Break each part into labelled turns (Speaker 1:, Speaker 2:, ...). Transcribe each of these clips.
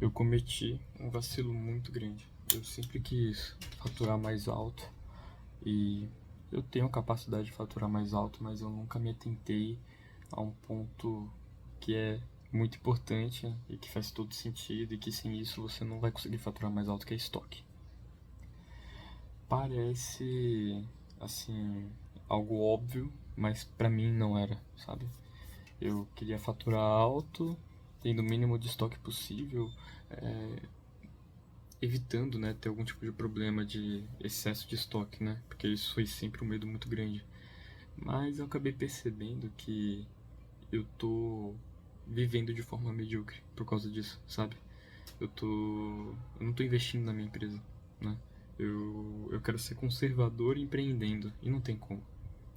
Speaker 1: Eu cometi um vacilo muito grande. Eu sempre quis faturar mais alto e eu tenho a capacidade de faturar mais alto, mas eu nunca me atentei a um ponto que é muito importante e que faz todo sentido e que sem isso você não vai conseguir faturar mais alto, que é estoque. Parece, assim, algo óbvio, mas pra mim não era, sabe? Eu queria faturar alto, tendo o mínimo de estoque possível, evitando, né, ter algum tipo de problema de excesso de estoque, né? Porque isso foi sempre um medo muito grande. Mas eu acabei percebendo que eu tô vivendo de forma medíocre por causa disso, sabe? Eu não tô investindo na minha empresa, né? Eu quero ser conservador e empreendendo, e não tem como,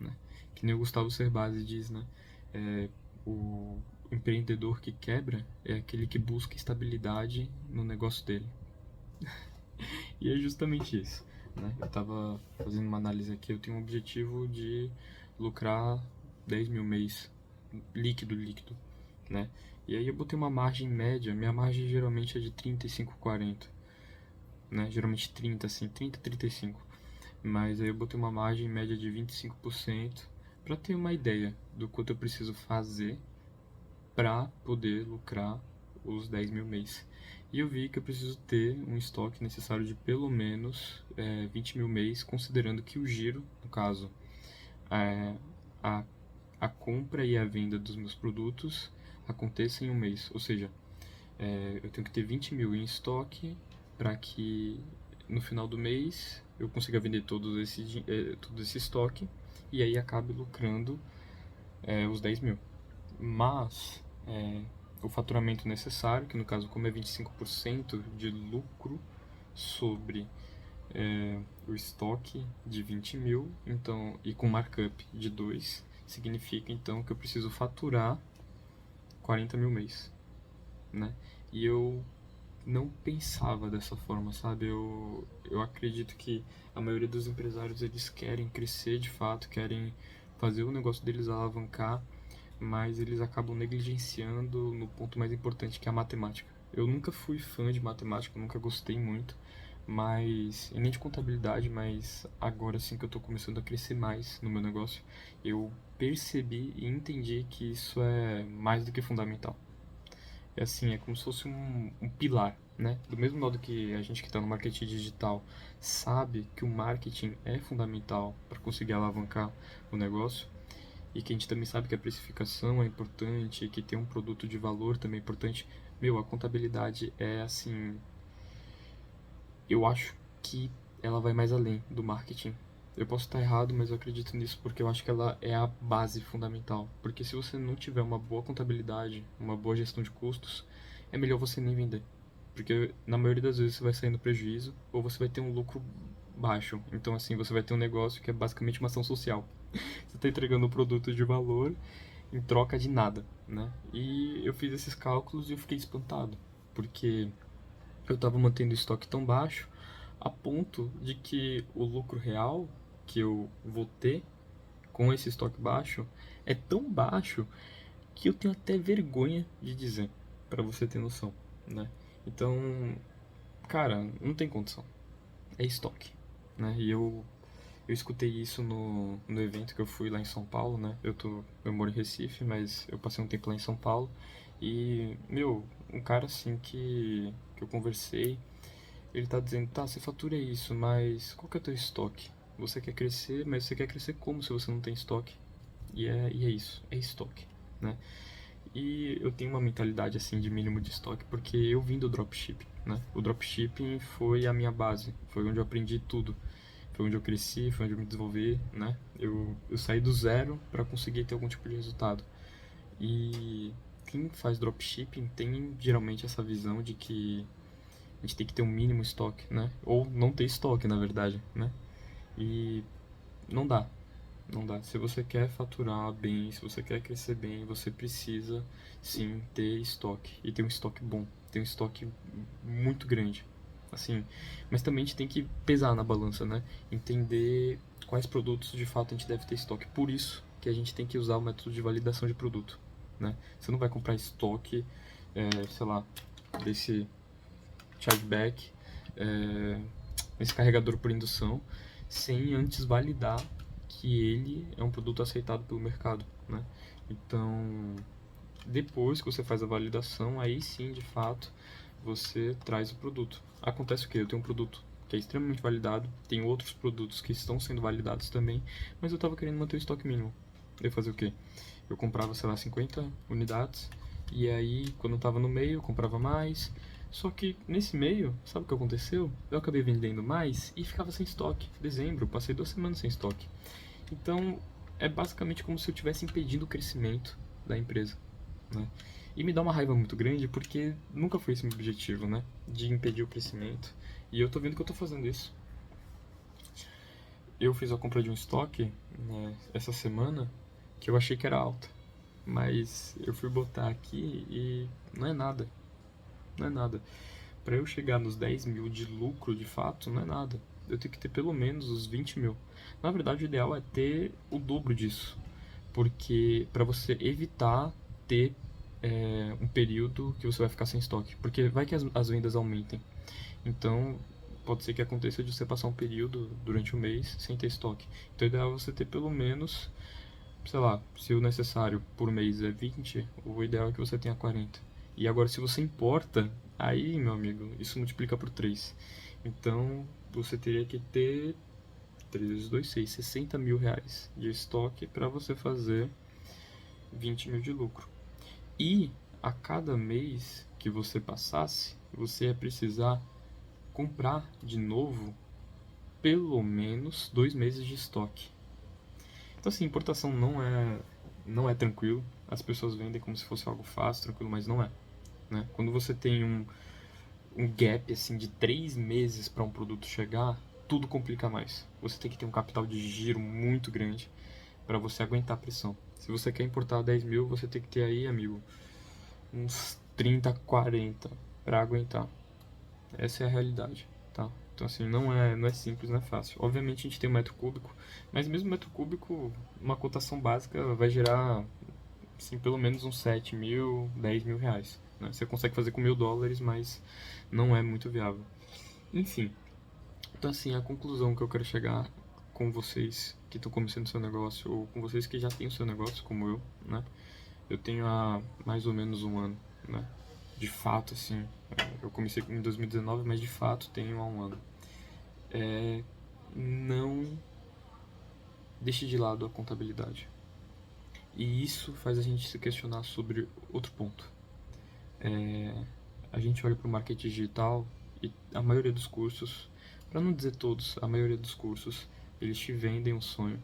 Speaker 1: né? Que nem o Gustavo Cerbasi diz, né? É, o empreendedor que quebra é aquele que busca estabilidade no negócio dele. E é justamente isso, né? Eu tava fazendo uma análise aqui, eu tenho um objetivo de lucrar 10 mil mês, líquido, né? E aí eu botei uma margem média, minha margem geralmente é de 35, 40, né? Geralmente 30, assim, 30, 35. Mas aí eu botei uma margem média de 25% para ter uma ideia do quanto eu preciso fazer para poder lucrar os 10 mil mês. E eu vi que eu preciso ter um estoque necessário de pelo menos 20 mil mês, considerando que o giro, no caso, é, a, a compra e a venda dos meus produtos aconteça em um mês. Ou seja, eu tenho que ter 20 mil em estoque para que no final do mês eu consiga vender todo esse estoque e aí acabe lucrando os 10 mil. Mas o faturamento necessário, que no caso como é 25% de lucro sobre o estoque de 20 mil, então, e com markup de 2, significa então que eu preciso faturar 40 mil mês, né? E eu não pensava dessa forma, sabe? Eu acredito que a maioria dos empresários eles querem crescer de fato, querem fazer o negócio deles alavancar, mas eles acabam negligenciando no ponto mais importante, que é a matemática. Eu nunca fui fã de matemática, nunca gostei muito, mas e nem de contabilidade, mas agora sim que eu estou começando a crescer mais no meu negócio, eu percebi e entendi que isso é mais do que fundamental. É assim, é como se fosse um pilar, né? Do mesmo modo que a gente que está no marketing digital sabe que o marketing é fundamental para conseguir alavancar o negócio, e que a gente também sabe que a precificação é importante, que ter um produto de valor também é importante. Meu, a contabilidade é assim, eu acho que ela vai mais além do marketing. Eu posso estar errado, mas eu acredito nisso porque eu acho que ela é a base fundamental. Porque se você não tiver uma boa contabilidade, uma boa gestão de custos, é melhor você nem vender. Porque na maioria das vezes você vai sair no prejuízo ou você vai ter um lucro baixo. Então assim, você vai ter um negócio que é basicamente uma ação social. Você está entregando um produto de valor em troca de nada, né? E eu fiz esses cálculos e eu fiquei espantado, porque eu estava mantendo o estoque tão baixo a ponto de que o lucro real que eu vou ter com esse estoque baixo é tão baixo que eu tenho até vergonha de dizer, para você ter noção, né? Então, cara, não tem condição. É estoque, né? E eu escutei isso no evento que eu fui lá em São Paulo, né? Eu moro em Recife, mas eu passei um tempo lá em São Paulo. E, meu, um cara assim que eu conversei, ele tá dizendo, tá, você fatura isso, mas qual que é o teu estoque? Você quer crescer, mas você quer crescer como se você não tem estoque? E é isso, é estoque, né? E eu tenho uma mentalidade assim de mínimo de estoque porque eu vim do dropshipping, né? O dropshipping foi a minha base, foi onde eu aprendi tudo. Foi onde eu cresci, foi onde eu me desenvolvi, né? Eu saí do zero para conseguir ter algum tipo de resultado. E quem faz dropshipping tem geralmente essa visão de que a gente tem que ter um mínimo estoque, né? Ou não ter estoque, na verdade, né? E não dá, não dá. Se você quer faturar bem, se você quer crescer bem, você precisa sim ter estoque. E ter um estoque bom, ter um estoque muito grande. Assim, mas também a gente tem que pesar na balança, né? Entender quais produtos de fato a gente deve ter estoque. Por isso que a gente tem que usar o método de validação de produto, né? Você não vai comprar estoque, sei lá, desse chargeback, esse carregador por indução, sem antes validar que ele é um produto aceitado pelo mercado, né? Então, depois que você faz a validação, aí sim, de fato, você traz o produto. Acontece o quê? Eu tenho um produto que é extremamente validado, tem outros produtos que estão sendo validados também, mas eu estava querendo manter o estoque mínimo. Eu ia fazer o quê? Eu comprava, sei lá, 50 unidades, e aí, quando eu estava no meio, eu comprava mais. Só que nesse meio, sabe o que aconteceu? Eu acabei vendendo mais e ficava sem estoque. Dezembro, passei 2 semanas sem estoque. Então, é basicamente como se eu estivesse impedindo o crescimento da empresa, né? E me dá uma raiva muito grande porque nunca foi esse meu objetivo, né? De impedir o crescimento. E eu tô vendo que eu tô fazendo isso. Eu fiz a compra de um estoque, né, essa semana que eu achei que era alta. Mas eu fui botar aqui e não é nada. Não é nada. Para eu chegar nos 10 mil de lucro de fato, não é nada. Eu tenho que ter pelo menos os 20 mil. Na verdade, o ideal é ter o dobro disso. Porque para você evitar ter um período que você vai ficar sem estoque. Porque vai que as vendas aumentem. Então, pode ser que aconteça de você passar um período durante o mês sem ter estoque. Então, o ideal é você ter pelo menos, sei lá, se o necessário por mês é 20, o ideal é que você tenha 40. E agora, se você importa, aí, meu amigo, isso multiplica por 3. Então, você teria que ter 3 vezes 2, 6, 60 mil reais de estoque para você fazer 20 mil de lucro. E a cada mês que você passasse, você ia precisar comprar de novo pelo menos 2 meses de estoque. Então assim, importação não é tranquilo. As pessoas vendem como se fosse algo fácil, tranquilo, mas não é, né? Quando você tem um gap assim de 3 meses para um produto chegar, tudo complica mais. Você tem que ter um capital de giro muito grande para você aguentar a pressão. Se você quer importar 10 mil, você tem que ter aí, amigo, uns 30, 40 para aguentar. Essa é a realidade, tá? Então assim, não é simples, não é fácil. Obviamente a gente tem um metro cúbico, mas mesmo metro cúbico, uma cotação básica vai gerar, assim, pelo menos uns 7 mil, 10 mil reais, né? Você consegue fazer com US$ 1.000, mas não é muito viável. Enfim, então assim, a conclusão que eu quero chegar com vocês que estão começando o seu negócio, ou com vocês que já têm o seu negócio, como eu, né? Eu tenho há mais ou menos um ano, né? De fato, assim, eu comecei em 2019, mas de fato tenho há um ano. Não deixe de lado a contabilidade. E isso faz a gente se questionar sobre outro ponto. A gente olha para o marketing digital e a maioria dos cursos, para não dizer todos, a maioria dos cursos, eles te vendem um sonho.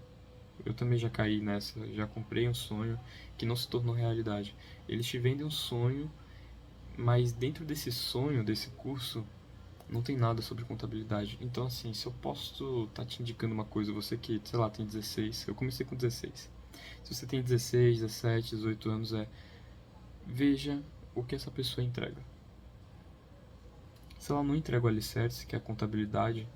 Speaker 1: Eu também já caí nessa, já comprei um sonho que não se tornou realidade. Eles te vendem um sonho, mas dentro desse sonho, desse curso, não tem nada sobre contabilidade. Então, assim, se eu posso estar te indicando uma coisa, você que, sei lá, tem 16, eu comecei com 16. Se você tem 16, 17, 18 anos, veja o que essa pessoa entrega. Se ela não entrega o alicerce, que é a contabilidade,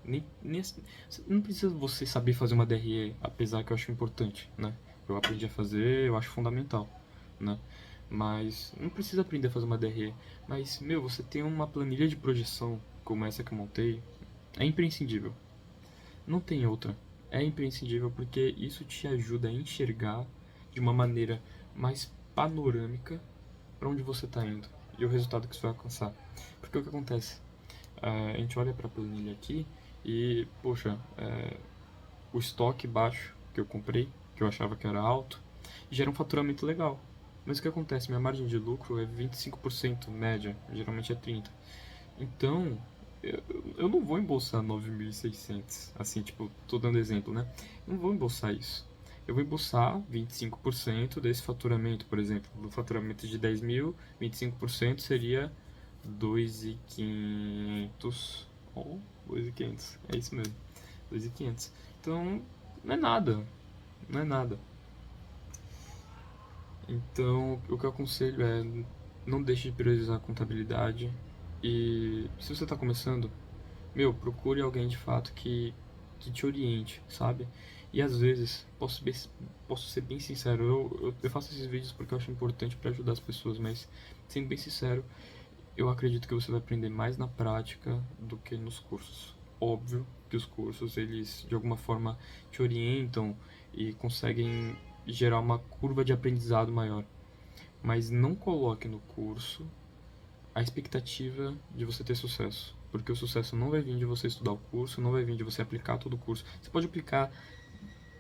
Speaker 1: não precisa você saber fazer uma DRE, apesar que eu acho importante, né? Eu aprendi a fazer, eu acho fundamental, né? Mas não precisa aprender a fazer uma DRE. Mas, meu, você tem uma planilha de projeção, como essa que eu montei, é imprescindível. Não tem outra. É imprescindível porque isso te ajuda a enxergar de uma maneira mais panorâmica para onde você está indo e o resultado que você vai alcançar. Porque o que acontece? A gente olha para a planilha aqui e, poxa, o estoque baixo que eu comprei, que eu achava que era alto, gera um faturamento legal. Mas o que acontece? Minha margem de lucro é 25% média, geralmente é 30%. Então, eu não vou embolsar 9.600, assim, tipo, tô dando exemplo, né? Não vou embolsar isso. Eu vou embolsar 25% desse faturamento, por exemplo. No faturamento de 10 mil, 25% seria 2.500 ou 2.500, é isso mesmo, 2.500. Então, não é nada, não é nada. Então, o que eu aconselho é não deixe de priorizar a contabilidade e se você está começando, meu, procure alguém de fato que te oriente, sabe? E às vezes, posso ser bem sincero, eu faço esses vídeos porque eu acho importante para ajudar as pessoas, mas sendo bem sincero, eu acredito que você vai aprender mais na prática do que nos cursos. Óbvio que os cursos, eles de alguma forma te orientam e conseguem gerar uma curva de aprendizado maior. Mas não coloque no curso a expectativa de você ter sucesso. Porque o sucesso não vai vir de você estudar o curso, não vai vir de você aplicar todo o curso. Você pode aplicar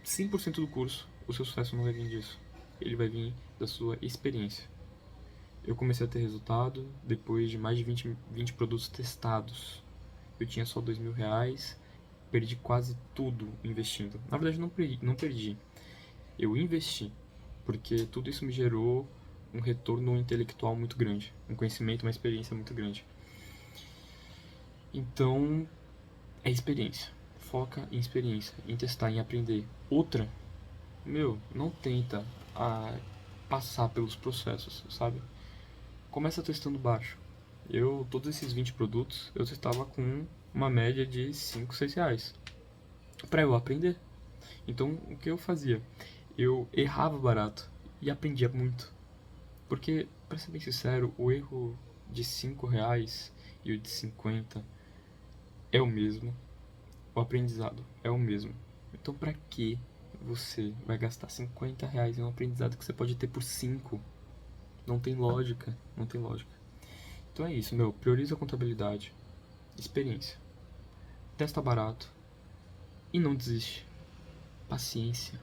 Speaker 1: 100% do curso, o seu sucesso não vai vir disso. Ele vai vir da sua experiência. Eu comecei a ter resultado depois de mais de 20 produtos testados. Eu tinha só R$ 2.000, perdi quase tudo investindo. Na verdade, não perdi. Eu investi, porque tudo isso me gerou um retorno intelectual muito grande, um conhecimento, uma experiência muito grande. Então, é experiência. Foca em experiência, em testar, em aprender. Outra, não tenta passar pelos processos, sabe? Começa testando baixo. Todos esses 20 produtos, eu testava com uma média de 5, 6 reais. Pra eu aprender. Então, o que eu fazia? Eu errava barato e aprendia muito. Porque, pra ser bem sincero, o erro de 5 reais e o de 50 é o mesmo. O aprendizado é o mesmo. Então, pra que você vai gastar 50 reais em um aprendizado que você pode ter por 5? Não tem lógica, não tem lógica. Então é isso, prioriza a contabilidade, experiência, testa barato e não desiste. Paciência,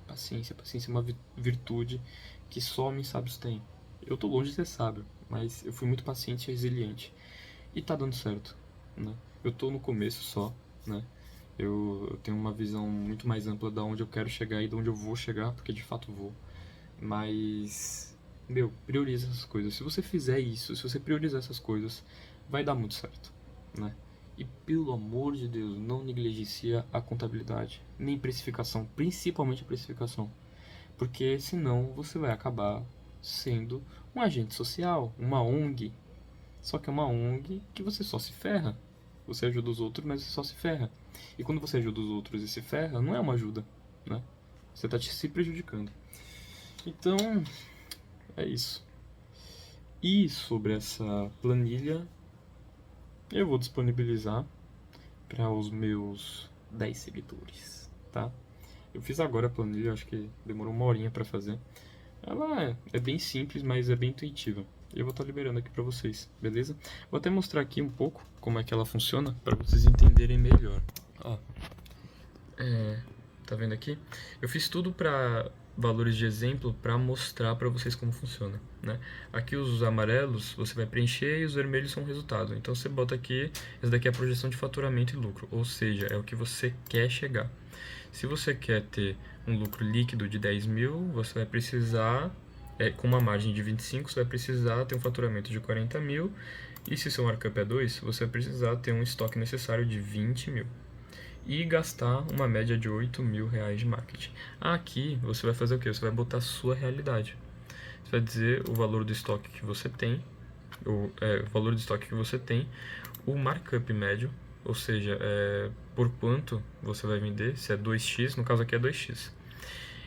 Speaker 1: paciência é uma virtude que só homens sábios têm. Eu tô longe de ser sábio, mas eu fui muito paciente e resiliente. E tá dando certo, né? Eu tô no começo só, né? Eu tenho uma visão muito mais ampla de onde eu quero chegar e de onde eu vou chegar, porque de fato vou. Mas, prioriza essas coisas. Se você fizer isso, se você priorizar essas coisas, vai dar muito certo, né? E pelo amor de Deus, não negligencia a contabilidade, nem precificação, principalmente a precificação. Porque senão você vai acabar sendo um agente social, uma ONG. Só que é uma ONG que você só se ferra. Você ajuda os outros, mas você só se ferra. E quando você ajuda os outros e se ferra, não é uma ajuda, né? Você tá se prejudicando. Então, é isso. E sobre essa planilha, eu vou disponibilizar para os meus 10 seguidores, tá? Eu fiz agora a planilha, acho que demorou uma horinha para fazer. Ela é bem simples, mas é bem intuitiva. E eu vou estar liberando aqui para vocês, beleza? Vou até mostrar aqui um pouco como é que ela funciona para vocês entenderem melhor. Ó, tá vendo aqui? Eu fiz tudo para valores de exemplo para mostrar para vocês como funciona, né? Aqui os amarelos você vai preencher e os vermelhos são o resultado. Então você bota aqui, essa daqui é a projeção de faturamento e lucro, ou seja, é o que você quer chegar. Se você quer ter um lucro líquido de 10 mil, você vai precisar, com uma margem de 25, você vai precisar ter um faturamento de 40 mil. E se seu markup é 2, você vai precisar ter um estoque necessário de 20 mil. E gastar uma média de 8 mil reais de marketing. Aqui você vai fazer o quê? Você vai botar a sua realidade. Você vai dizer o valor do estoque que você tem, o valor do estoque que você tem, o markup médio, ou seja, por quanto você vai vender, se é 2x, no caso aqui é 2x.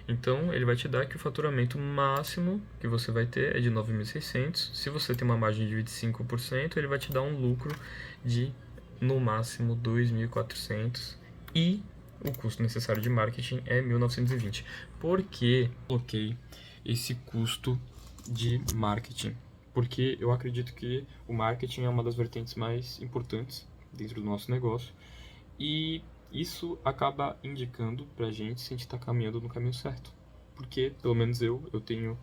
Speaker 1: Então, ele vai te dar que o faturamento máximo que você vai ter é de 9.600. Se você tem uma margem de 25%, ele vai te dar um lucro de, no máximo, 2.400. E o custo necessário de marketing é 1.920. Por que coloquei esse custo de marketing? Porque eu acredito que o marketing é uma das vertentes mais importantes dentro do nosso negócio. E isso acaba indicando pra gente se a gente tá caminhando no caminho certo. Porque, pelo menos eu tenho...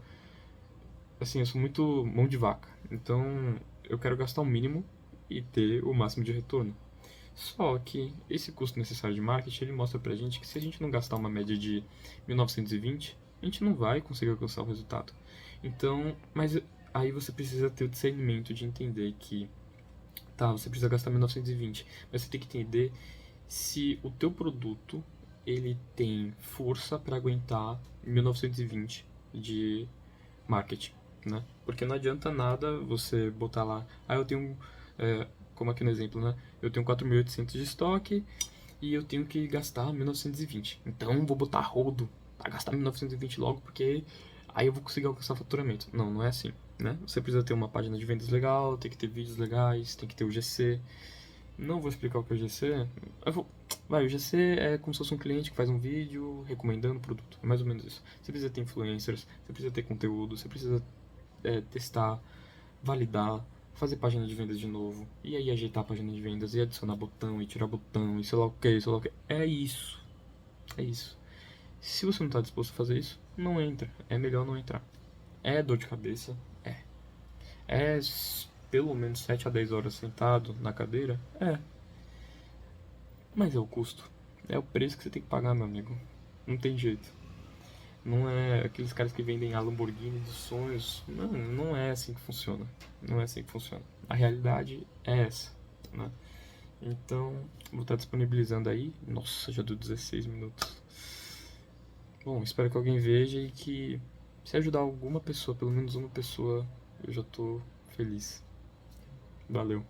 Speaker 1: Assim, eu sou muito mão de vaca. Então, eu quero gastar o mínimo e ter o máximo de retorno. Só que esse custo necessário de marketing, ele mostra pra gente que se a gente não gastar uma média de 1920, a gente não vai conseguir alcançar o resultado. Então, mas aí você precisa ter o discernimento de entender que, tá, você precisa gastar 1920, mas você tem que entender se o teu produto ele tem força para aguentar 1920 de marketing, né? Porque não adianta nada você botar lá, eu tenho, como aqui no exemplo, né? Eu tenho 4.800 de estoque e eu tenho que gastar 1920. Então vou botar rodo para gastar 1920 logo, porque aí eu vou conseguir alcançar faturamento. Não é assim. né? Você precisa ter uma página de vendas legal, tem que ter vídeos legais, tem que ter o GC. Não vou explicar o que é o GC. O GC é como se fosse um cliente que faz um vídeo recomendando o produto. É mais ou menos isso. Você precisa ter influencers, você precisa ter conteúdo, você precisa testar, validar, fazer página de vendas de novo, e aí ajeitar a página de vendas, e adicionar botão, e tirar botão, e sei lá o que, sei lá o que. É isso. É isso. Se você não está disposto a fazer isso, não entra. É melhor não entrar. É dor de cabeça? É. É pelo menos 7 a 10 horas sentado na cadeira? É. Mas é o custo. É o preço que você tem que pagar, meu amigo. Não tem jeito. Não é aqueles caras que vendem a Lamborghini dos sonhos. Não, não é assim que funciona. Não é assim que funciona. A realidade é essa, né? Então, vou estar disponibilizando aí. Nossa, já deu 16 minutos. Bom, espero que alguém veja e que se ajudar alguma pessoa, pelo menos uma pessoa, eu já tô feliz. Valeu.